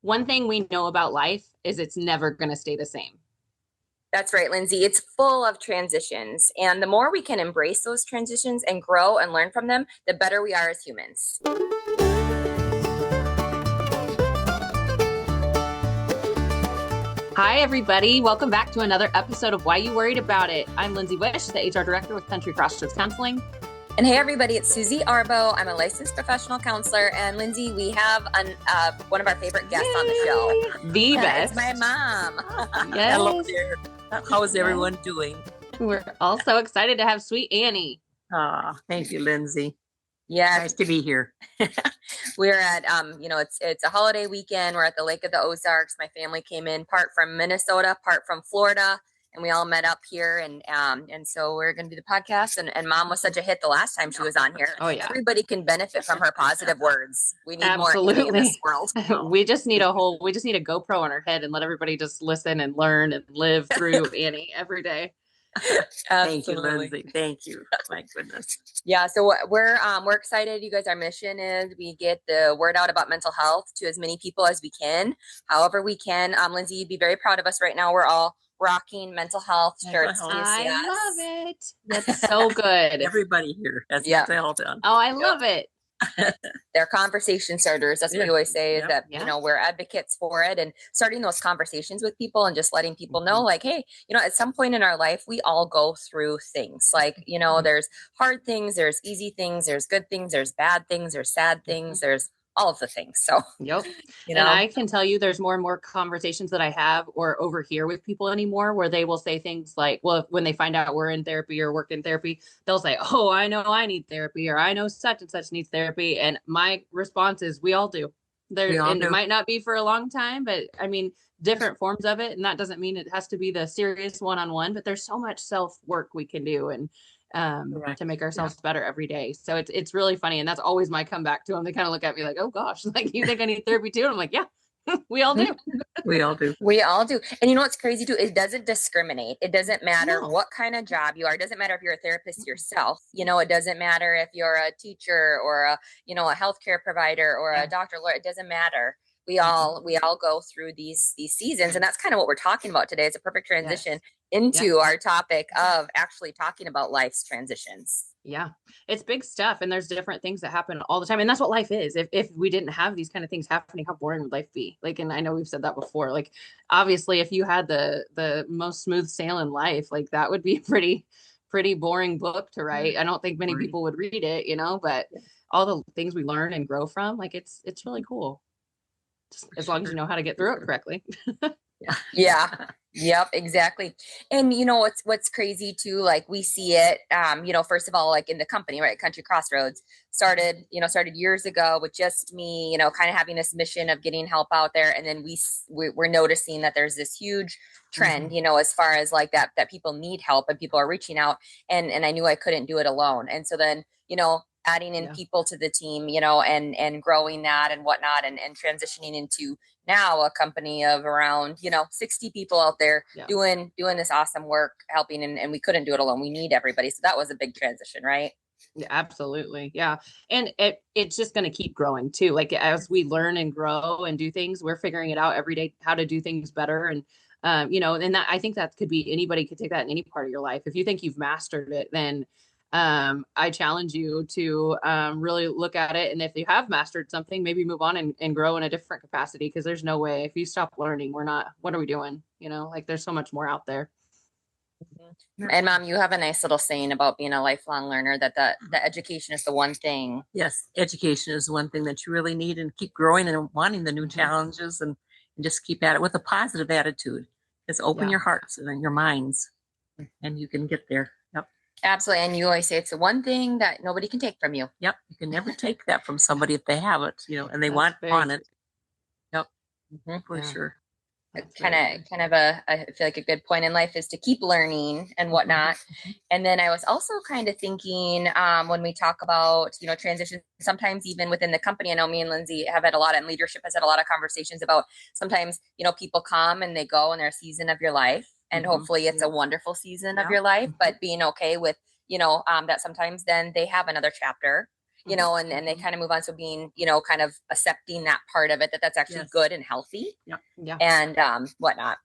one thing we know about life is it's never going to stay the same. That's right, Lindsay. It's full of transitions. And the more we can embrace those transitions and grow and learn from them, the better we are as humans. Hi, everybody. Welcome back to another episode of Why You Worried About It. I'm Lindsay Wish, the HR Director with Country Crossroads Counseling. And hey, everybody, it's Susie Arbo. I'm a licensed professional counselor. And Lindsay, we have one of our favorite guests on the show. The best. It's my mom. Yes. Hello there. How's everyone doing? We're all so excited to have sweet Annie. Thank you, Lindsay. Yeah. Nice to be here. We're at, it's a holiday weekend. We're at the Lake of the Ozarks. My family came in part from Minnesota, part from Florida, and we all met up here. And so we're going to do the podcast. And Mom was such a hit the last time she was on here. Oh, yeah. Everybody can benefit from her positive words. We need Absolutely. more Annie in this world. We just need a GoPro on our head and let everybody just listen and learn and live through Annie every day. Thank you, Lindsay. Thank you. My goodness. Yeah, so we're excited. You guys, our mission is we get the word out about mental health to as many people as we can, however we can. Lindsay, you'd be very proud of us right now. We're all rocking mental health shirts. I love it. That's so good. Everybody here has mental health on. Oh, I love it. They're conversation starters. That's what we always say, is that, we're advocates for it, and starting those conversations with people and just letting people know, like, hey, at some point in our life, we all go through things like, there's hard things, there's easy things, there's good things, there's bad things, there's sad things, there's all of the things. So, and I can tell you there's more and more conversations that I have or overhear with people anymore where they will say things like, well, when they find out we're in therapy or work in therapy, they'll say, oh, I know I need therapy, or I know such and such needs therapy. And my response is, we all do. It might not be for a long time, but I mean, different forms of it. And that doesn't mean it has to be the serious one-on-one, but there's so much self-work we can do. And to make ourselves better every day. So it's really funny. And that's always my comeback to them. They kind of look at me like, oh gosh, like, you think I need therapy too? And I'm like, yeah, we all do. We all do. We all do. And what's crazy too, it doesn't discriminate. It doesn't matter what kind of job you are. It doesn't matter if you're a therapist yourself. It doesn't matter if you're a teacher or a healthcare provider or a doctor. It doesn't matter. We all go through these seasons, and that's kind of what we're talking about today. It's a perfect transition into our topic of actually talking about life's transitions. Yeah, it's big stuff, and there's different things that happen all the time, and that's what life is. If we didn't have these kind of things happening, how boring would life be? Like, and I know we've said that before. Like, obviously, if you had the most smooth sailing life, like, that would be pretty boring book to write. I don't think many people would read it, but all the things we learn and grow from, like, it's really cool. Just as long as you know how to get through it correctly. Yeah. Yep, exactly. And what's crazy too, like, we see it, first of all, like in the company, right? Country Crossroads started years ago with just me, kind of having this mission of getting help out there. And then we're noticing that there's this huge trend, as far as like that people need help and people are reaching out, and I knew I couldn't do it alone. And so then, adding in people to the team, and growing that and whatnot, and transitioning into now a company of around, 60 people out there doing this awesome work, helping, and we couldn't do it alone. We need everybody. So that was a big transition, right? Yeah, absolutely. Yeah. And it's just going to keep growing too. Like, as we learn and grow and do things, we're figuring it out every day, how to do things better. And, and that, I think that could be, anybody could take that in any part of your life. If you think you've mastered it, then I challenge you to really look at it. And if you have mastered something, maybe move on and grow in a different capacity, because there's no way, if you stop learning, what are we doing? Like, there's so much more out there. And Mom, you have a nice little saying about being a lifelong learner, that the education is the one thing. Yes, education is one thing that you really need, and keep growing and wanting the new challenges, and just keep at it with a positive attitude. Just open your hearts and your minds, and you can get there. Yep. Absolutely. And you always say it's the one thing that nobody can take from you. Yep. You can never take that from somebody if they have it, and they want it. Yep. For sure. Kind of I feel like a good point in life is to keep learning and whatnot. And then I was also kind of thinking, when we talk about, transition, sometimes even within the company, I know me and Lindsay have had a lot, and leadership has had a lot of conversations about sometimes, people come and they go in their season of your life, and hopefully it's a wonderful season of your life, but being okay with, that sometimes then they have another chapter you know, and they kind of move on. So being, you know, kind of accepting that part of it, that's actually good and healthy. Yeah. And whatnot.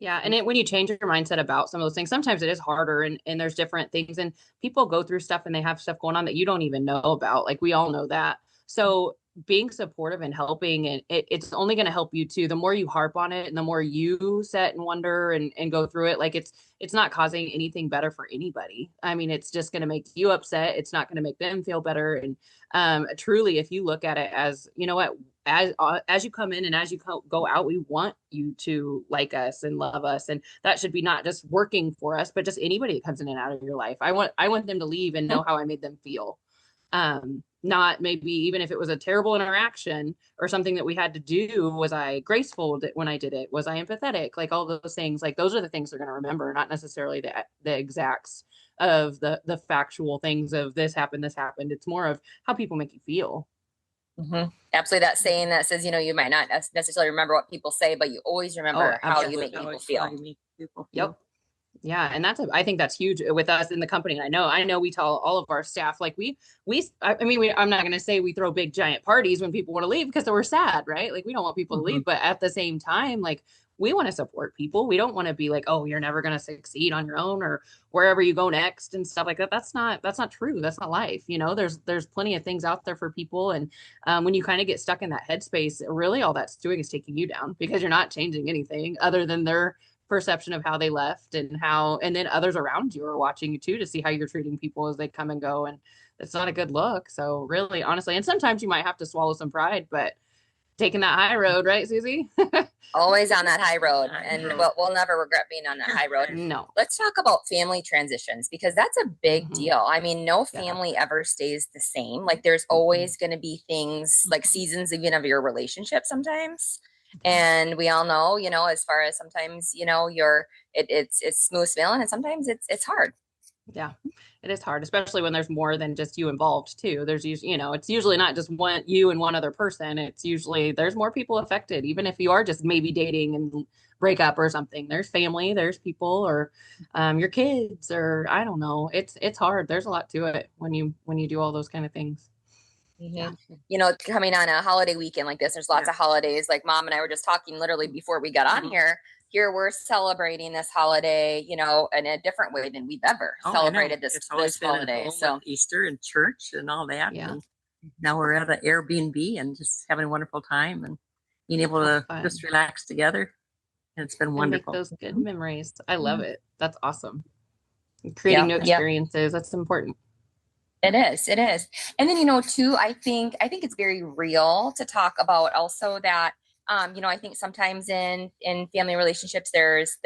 Yeah. And when you change your mindset about some of those things, sometimes it is harder and there's different things and people go through stuff and they have stuff going on that you don't even know about. Like we all know that. So being supportive and helping, and it's only going to help you too. The more you harp on it and the more you sit and wonder and go through it, like it's not causing anything better for anybody. I mean, it's just going to make you upset. It's not going to make them feel better. And truly, if you look at it as, you know what, as you come in and as you go out, we want you to like us and love us, and that should be not just working for us, but just anybody that comes in and out of your life. I want them to leave and know how I made them feel. Not maybe even if it was a terrible interaction or something that we had to do. Was I graceful when I did it? Was I empathetic? Like all those things. Like those are the things they're going to remember, not necessarily the exacts of the factual things of this happened. It's more of how people make you feel. Mm-hmm. Absolutely. That saying that says, you know, you might not necessarily remember what people say, but you always remember how you make people feel. Yep. Yeah. And I think that's huge with us in the company. And I know we tell all of our staff, like I'm not going to say we throw big giant parties when people want to leave because we're sad, right? Like we don't want people to leave, but at the same time, like we want to support people. We don't want to be like, oh, you're never going to succeed on your own or wherever you go next and stuff like that. That's not true. That's not life. You know, there's plenty of things out there for people. And when you kind of get stuck in that headspace, really all that's doing is taking you down because you're not changing anything other than their perception of how they left and then others around you are watching you too to see how you're treating people as they come and go. And it's not a good look. So really, honestly, and sometimes you might have to swallow some pride, but taking that high road, right, Susie? Always on that high road. And we'll never regret being on that high road. No. Let's talk about family transitions because that's a big deal. I mean, no family ever stays the same. Like there's always going to be things like seasons even of your relationship sometimes. And we all know, you know, as far as sometimes, you know, it's smooth sailing and sometimes it's hard. Yeah, it is hard, especially when there's more than just you involved too. There's usually, you know, it's usually not just you and one other person. It's usually there's more people affected, even if you are just maybe dating and break up or something. There's family, there's people, or your kids, or I don't know. It's hard. There's a lot to it when you do all those kind of things. Mm-hmm. Yeah. You know, coming on a holiday weekend like this, there's lots of holidays. Like Mom and I were just talking literally before we got on here. Here we're celebrating this holiday, you know, in a different way than we've ever celebrated this holiday. So Easter and church and all that. Yeah. And now we're at an Airbnb and just having a wonderful time and being able to just relax together. And it's been wonderful. Make those good memories. I love it. That's awesome. Creating new experiences. That's important. It is. And then, you know, too, I think it's very real to talk about also that, you know, I think sometimes in family relationships, there's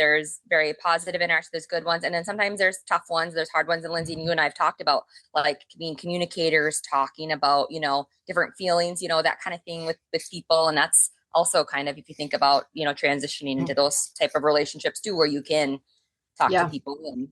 very positive interactions, there's good ones. And then sometimes there's tough ones, there's hard ones. And Lindsay and you and I have talked about like being communicators, talking about, you know, different feelings, you know, that kind of thing with people. And that's also kind of, if you think about, you know, transitioning into those type of relationships too, where you can talk to people. And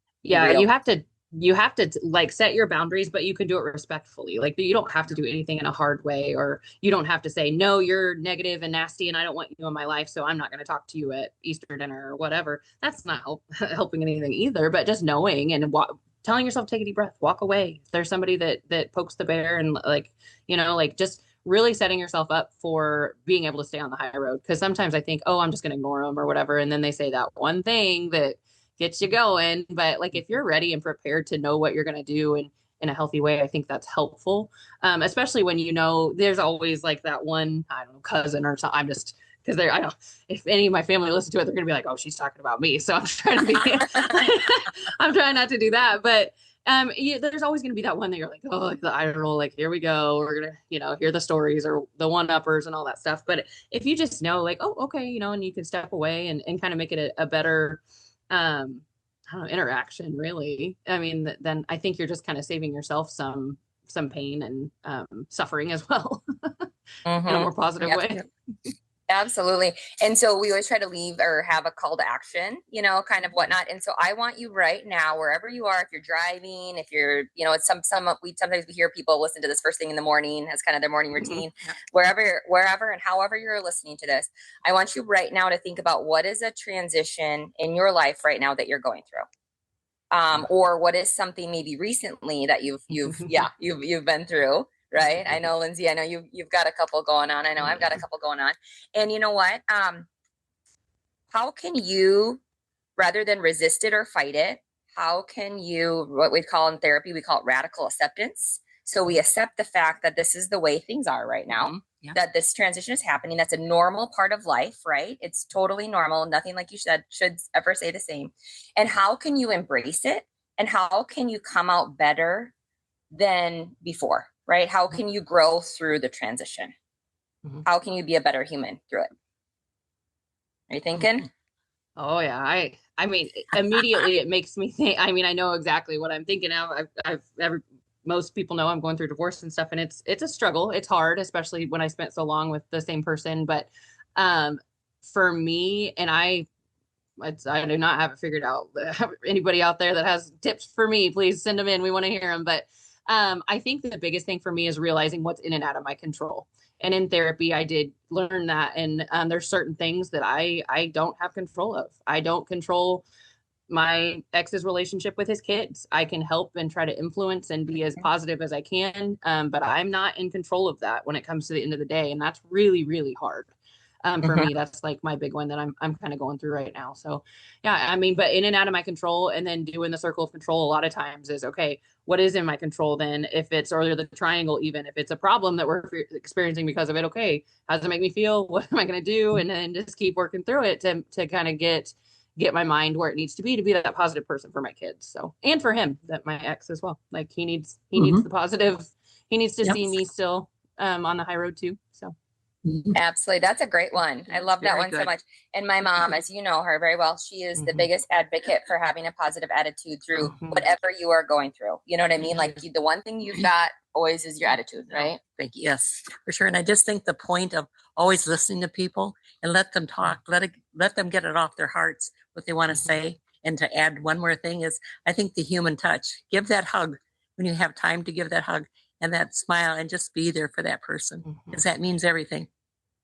you have to like set your boundaries, but you can do it respectfully. Like you don't have to do anything in a hard way, or you don't have to say, no, you're negative and nasty and I don't want you in my life, so I'm not going to talk to you at Easter dinner or whatever. That's not helping anything either, but just knowing and telling yourself, take a deep breath, walk away. If there's somebody that pokes the bear and like, you know, like just really setting yourself up for being able to stay on the high road. Because sometimes I think, oh, I'm just going to ignore them or whatever. And then they say that one thing that gets you going. But like, if you're ready and prepared to know what you're going to do and in a healthy way, I think that's helpful. Especially when, you know, there's always like that one, I don't know, cousin or something. I'm just, because I don't, if any of my family listen to it, they're going to be like, oh, she's talking about me. So I'm trying to be, I'm trying not to do that. But there's always going to be that one that you're like, oh, like the eye roll, like, here we go. We're going to, you know, hear the stories or the one-uppers and all that stuff. But if you just know like, oh, okay, you know, and you can step away and kind of make it a better, I don't know, interaction really. I mean, then I think you're just kind of saving yourself some pain and suffering as well in a more positive way. Absolutely. And so we always try to leave or have a call to action, you know, kind of whatnot. And so I want you right now, wherever you are, if you're driving, if you're, you know, it's sometimes we hear people listen to this first thing in the morning as kind of their morning routine, wherever and however you're listening to this, I want you right now to think about what is a transition in your life right now that you're going through. Or what is something maybe recently that you've been through right? I know, Lindsay, I know you've got a couple going on. I know I've got a couple going on. And you know what? How can you, rather than resist it or fight it, how can you, what we call in therapy, we call it radical acceptance. So we accept the fact that this is the way things are right now, that this transition is happening. That's a normal part of life, right? It's totally normal. Nothing, like you said, should ever say the same. And how can you embrace it? And how can you come out better than before, right? How can you grow through the transition? How can you be a better human through it? Are you thinking? Oh yeah. I mean, immediately it makes me think, I mean, I know exactly what I'm thinking of. Most people know I'm going through divorce and stuff, and it's a struggle. It's hard, especially when I spent so long with the same person. But for me, and I do not have it figured out. Anybody out there that has tips for me, please send them in. We want to hear them. But I think the biggest thing for me is realizing what's in and out of my control. And in therapy, I did learn that. And there's certain things that I don't have control of. I don't control my ex's relationship with his kids. I can help and try to influence and be as positive as I can. But I'm not in control of that when it comes to the end of the day. And that's really, really hard. For me, that's like my big one that I'm kind of going through right now. So yeah, I mean, but in and out of my control, and then doing the circle of control a lot of times is, okay, what is in my control then? If it's, or the triangle, even if it's a problem that we're experiencing because of it, okay, how does it make me feel? What am I going to do? And then just keep working through it to kind of get my mind where it needs to be that positive person for my kids. So, and for him, that my ex as well, like he needs the positive, he needs to see me still on the high road too. So. Absolutely. That's a great one. I love that one so much. And my mom, as you know her very well, she is the biggest advocate for having a positive attitude through whatever you are going through. You know what I mean? Like the one thing you've got always is your attitude, right? Thank you. Yes, for sure. And I just think the point of always listening to people and let them talk, let them get it off their hearts, what they want to say. And to add one more thing is, I think the human touch, give that hug when you have time to give that hug and that smile, and just be there for that person, because that means everything.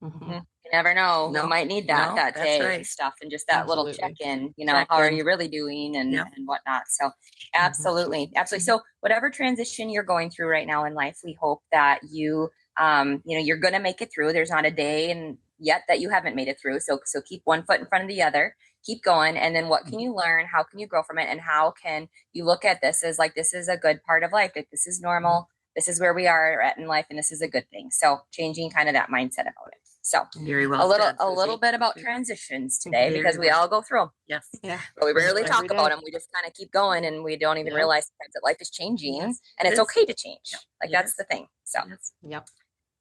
You never know. You might need that day and stuff, and just that little check-in, how are you really doing and whatnot. So absolutely. So whatever transition you're going through right now in life, we hope that you're going to make it through. There's not a day and yet that you haven't made it through. So keep one foot in front of the other, keep going. And then what can you learn? How can you grow from it? And how can you look at this as like, this is a good part of life. Like, this is normal. This is where we are at in life. And this is a good thing. So changing kind of that mindset about it. So very well a little bit about transitions today, because we all go through them. Yes. Yeah. But we rarely talk about them. We just kind of keep going, and we don't even realize sometimes that life is changing, and it's okay to change. Like that's the thing. So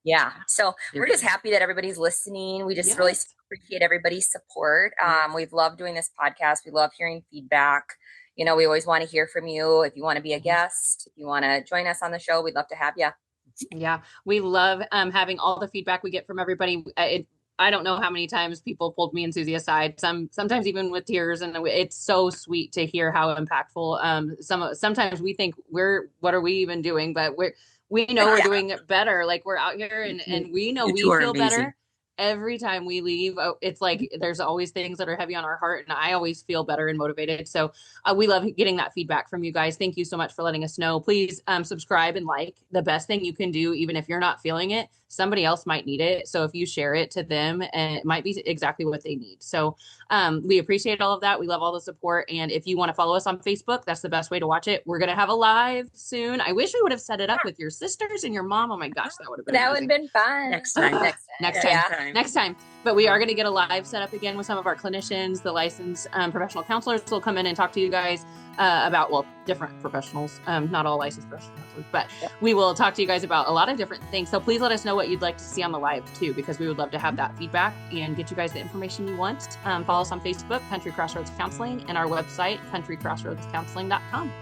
yeah. So we're just happy that everybody's listening. We just really appreciate everybody's support. We've loved doing this podcast. We love hearing feedback. We always want to hear from you. If you want to be a guest, if you want to join us on the show, we'd love to have you. Yeah, we love having all the feedback we get from everybody. I don't know how many times people pulled me and Susie aside, sometimes even with tears, and it's so sweet to hear how impactful. Sometimes we think what are we even doing? But we know we're doing it better. Like, we're out here and we know we feel better every time we leave. It's like there's always things that are heavy on our heart, and I always feel better and motivated. So we love getting that feedback from you guys. Thank you so much for letting us know. Please subscribe and like. The best thing you can do, even if you're not feeling it, somebody else might need it. So if you share it to them, and it might be exactly what they need. So we appreciate all of that. We love all the support. And if you want to follow us on Facebook, that's the best way to watch it. We're going to have a live soon. I wish we would have set it up with your sisters and your mom. Oh my gosh, that would have been amazing. Would have been fun. Next time. But we are going to get a live set up again with some of our clinicians. The licensed professional counselors will come in and talk to you guys about, different professionals, not all licensed professional counselors, but we will talk to you guys about a lot of different things. So please let us know what you'd like to see on the live too, because we would love to have that feedback and get you guys the information you want. Follow us on Facebook, Country Crossroads Counseling, and our website, countrycrossroadscounseling.com.